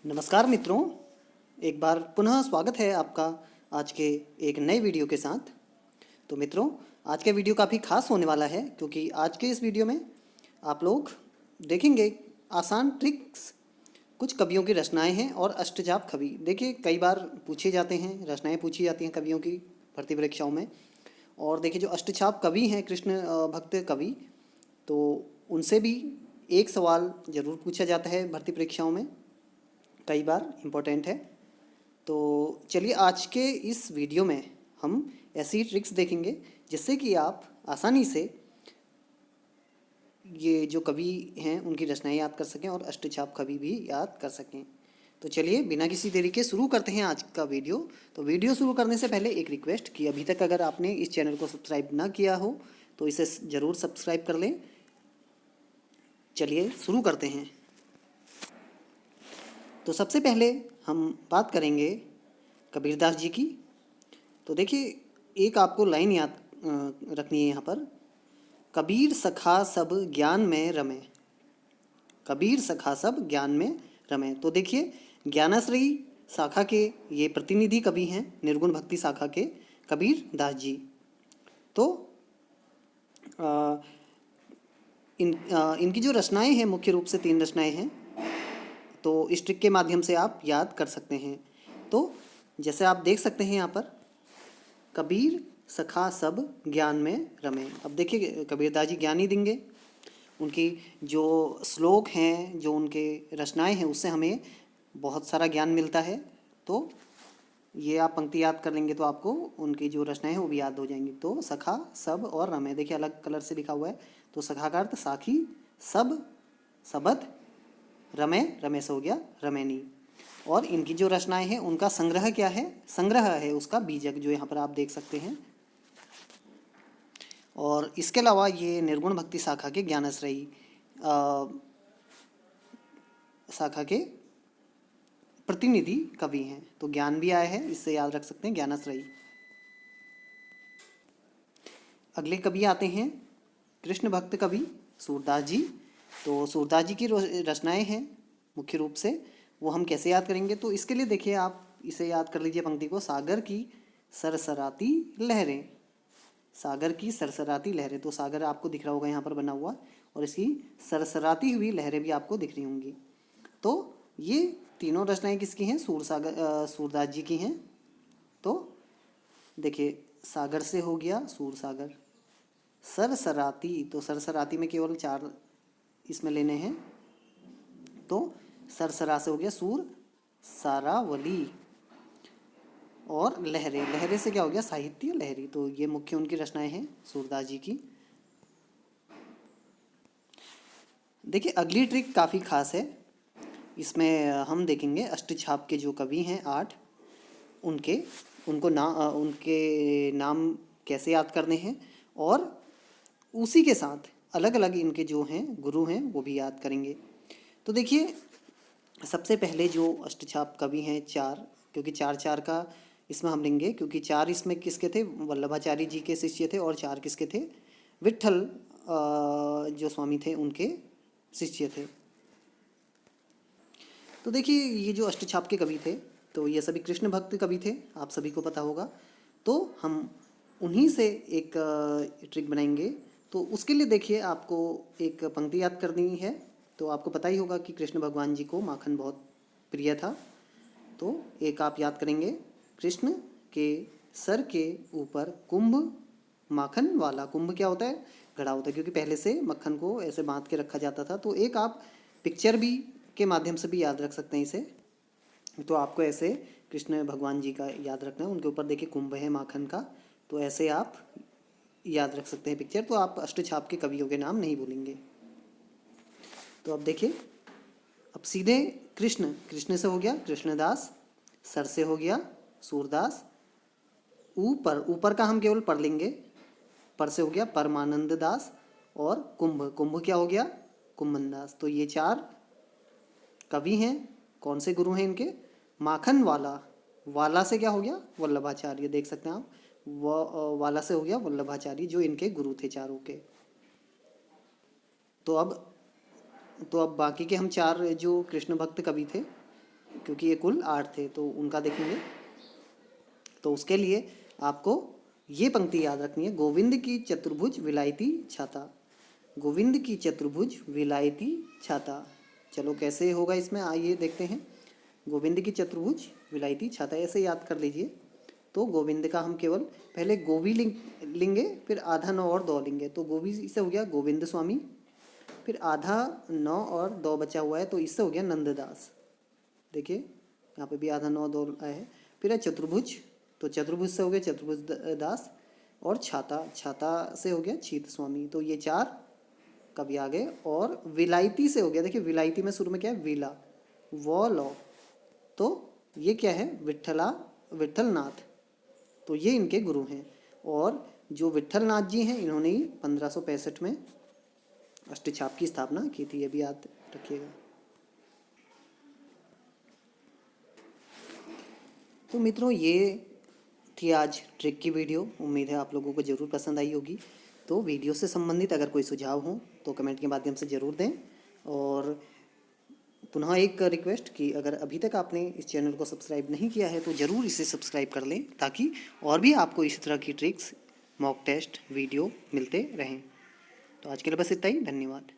नमस्कार मित्रों, एक बार पुनः स्वागत है आपका आज के एक नए वीडियो के साथ। तो मित्रों, आज का वीडियो काफ़ी खास होने वाला है क्योंकि आज के इस वीडियो में आप लोग देखेंगे आसान ट्रिक्स, कुछ कवियों की रचनाएं हैं और अष्टजाप कवि। देखिए, कई बार पूछे जाते हैं, रचनाएं पूछी जाती हैं कवियों की भर्ती परीक्षाओं में। और देखिए, जो अष्टछाप कवि हैं कृष्ण भक्त कवि, तो उनसे भी एक सवाल जरूर पूछा जाता है भर्ती परीक्षाओं में, कई बार इम्पोर्टेंट है। तो चलिए, आज के इस वीडियो में हम ऐसी ट्रिक्स देखेंगे जिससे कि आप आसानी से ये जो कवि हैं उनकी रचनाएं याद कर सकें और अष्टछाप कवि भी याद कर सकें। तो चलिए, बिना किसी देरी के शुरू करते हैं आज का वीडियो। तो वीडियो शुरू करने से पहले एक रिक्वेस्ट कि अभी तक अगर आपने इस चैनल को सब्सक्राइब ना किया हो तो इसे ज़रूर सब्सक्राइब कर लें। चलिए शुरू करते हैं। तो सबसे पहले हम बात करेंगे कबीरदास जी की। तो देखिए, एक आपको लाइन याद रखनी है यहाँ पर, कबीर सखा सब ज्ञान में रमे। कबीर सखा सब ज्ञान में रमे। तो देखिए, ज्ञानाश्रयी शाखा के ये प्रतिनिधि कवि हैं, निर्गुण भक्ति शाखा के कबीर दास जी। तो इनकी जो रचनाएं हैं, मुख्य रूप से 3 रचनाएं हैं, तो इस ट्रिक के माध्यम से आप याद कर सकते हैं। तो जैसे आप देख सकते हैं यहाँ पर, कबीर सखा सब ज्ञान में रमे। अब देखिए, कबीरदास जी ज्ञानी देंगे, उनकी जो श्लोक हैं, जो उनके रचनाएं हैं, उससे हमें बहुत सारा ज्ञान मिलता है। तो ये आप पंक्ति याद कर लेंगे तो आपको उनकी जो रचनाएं हैं वो भी याद हो जाएंगी। तो सखा सब और रमे, देखिए अलग कलर से लिखा हुआ है। तो सखा का अर्थ साखी, सब सबद, रमे रमे से हो गया रमेनी। और इनकी जो रचनाएं हैं उनका संग्रह क्या है? संग्रह है उसका बीजक, जो यहाँ पर आप देख सकते हैं। और इसके अलावा ये निर्गुण भक्ति शाखा के ज्ञानाश्रयी शाखा के प्रतिनिधि कवि हैं। तो ज्ञान भी आया है, इससे याद रख सकते हैं ज्ञानाश्रयी। अगले कवि आते हैं कृष्ण भक्त कवि सूरदास जी। तो सूरदास जी की रचनाएं हैं मुख्य रूप से, वो हम कैसे याद करेंगे? तो इसके लिए देखिए, आप इसे याद कर लीजिए पंक्ति को, सागर की सरसराती लहरें। सागर की सरसराती लहरें, तो सागर आपको दिख रहा होगा यहाँ पर बना हुआ, और इसकी सरसराती हुई लहरें भी आपको दिख रही होंगी। तो ये तीनों रचनाएं किसकी हैं? सूरदास जी की हैं। तो देखिए, सागर से हो गया सूर सागर, सरसराती, तो सरसराती में केवल 4 इसमें लेने हैं। तो सरसरा से हो गया सूर सारावली, और लहरे, लहरे से क्या हो गया? साहित्य लहरी। तो ये मुख्य उनकी रचनाएं हैं सूरदास जी की। देखिए, अगली ट्रिक काफ़ी खास है। इसमें हम देखेंगे अष्टछाप के जो कवि हैं 8, उनके नाम कैसे याद करने हैं, और उसी के साथ अलग अलग इनके जो हैं गुरु हैं वो भी याद करेंगे। तो देखिए, सबसे पहले जो अष्टछाप कवि हैं 4, क्योंकि 4 का इसमें हम लेंगे, क्योंकि 4 इसमें किसके थे? वल्लभाचार्य जी के शिष्य थे, और 4 किसके थे? विट्ठल जो स्वामी थे उनके शिष्य थे। तो देखिए, ये जो अष्टछाप के कवि थे, तो ये सभी कृष्ण भक्त कवि थे, आप सभी को पता होगा। तो हम उन्हीं से एक ट्रिक बनाएंगे। तो उसके लिए देखिए, आपको एक पंक्ति याद करनी है। तो आपको पता ही होगा कि कृष्ण भगवान जी को माखन बहुत प्रिय था। तो एक आप याद करेंगे, कृष्ण के सर के ऊपर कुंभ माखन वाला। कुंभ क्या होता है? घड़ा होता है, क्योंकि पहले से मक्खन को ऐसे बांध के रखा जाता था। तो एक आप पिक्चर भी के माध्यम से भी याद रख सकते हैं इसे। तो आपको ऐसे कृष्ण भगवान जी का याद रखना है, उनके ऊपर देखिए कुंभ है माखन का, तो ऐसे आप याद रख सकते हैं पिक्चर। तो आप अष्टछाप के कवियों के नाम नहीं भूलेंगे। तो अब देखिए, अब सीधे कृष्ण, कृष्ण से हो गया कृष्णदास, सर से हो गया सूरदास, ऊपर, ऊपर का हम केवल पर लेंगे, पर से हो गया परमानंद दास, और कुंभ, कुंभ क्या हो गया? कुंभन दास। तो ये 4 कवि हैं। कौन से गुरु हैं इनके? माखन वाला, वाला से क्या हो गया? वल्लभाचार्य, देख सकते हैं आप, वाला से हो गया वल्लभाचार्य, जो इनके गुरु थे चारों के। तो अब बाकी के हम 4 जो कृष्ण भक्त कवि थे, क्योंकि ये कुल 8 थे तो उनका देखेंगे। तो उसके लिए आपको ये पंक्ति याद रखनी है, गोविंद की चतुर्भुज विलायती छाता, गोविंद की चतुर्भुज विलायती छाता। चलो कैसे होगा इसमें, आइए देखते हैं। गोविंद की चतुर्भुज विलायती छाता ऐसे याद कर लीजिए। तो गोविंद का हम केवल पहले गोवी लेंगे, फिर आधा नौ और दो लेंगे। तो गोवी से हो गया गोविंद स्वामी, फिर आधा नौ और दो बचा हुआ है तो इससे हो गया नंददास। देखिए यहाँ पे भी आधा नौ दो आया है। फिर है चतुर्भुज, तो चतुर्भुज से हो गया चतुर्भुज दास, और छाता, छाता से हो गया छीत स्वामी। तो ये 4 कवि आ गए। और विलायती से हो गया, देखिए विलायती में शुरू में क्या है, विला वो लो, तो ये क्या है, विठलनाथ। तो ये इनके गुरु हैं। और जो विठलनाथ जी हैं इन्होंने ही 1565 में अष्टछाप की स्थापना की थी, ये भी याद रखिएगा। तो मित्रों ये थी आज ट्रिक की वीडियो, उम्मीद है आप लोगों को ज़रूर पसंद आई होगी। तो वीडियो से संबंधित अगर कोई सुझाव हो तो कमेंट के माध्यम से ज़रूर दें। और पुनः एक रिक्वेस्ट कि अगर अभी तक आपने इस चैनल को सब्सक्राइब नहीं किया है तो ज़रूर इसे सब्सक्राइब कर लें, ताकि और भी आपको इसी तरह की ट्रिक्स, मॉक टेस्ट वीडियो मिलते रहें। तो आज के लिए बस इतना ही, धन्यवाद।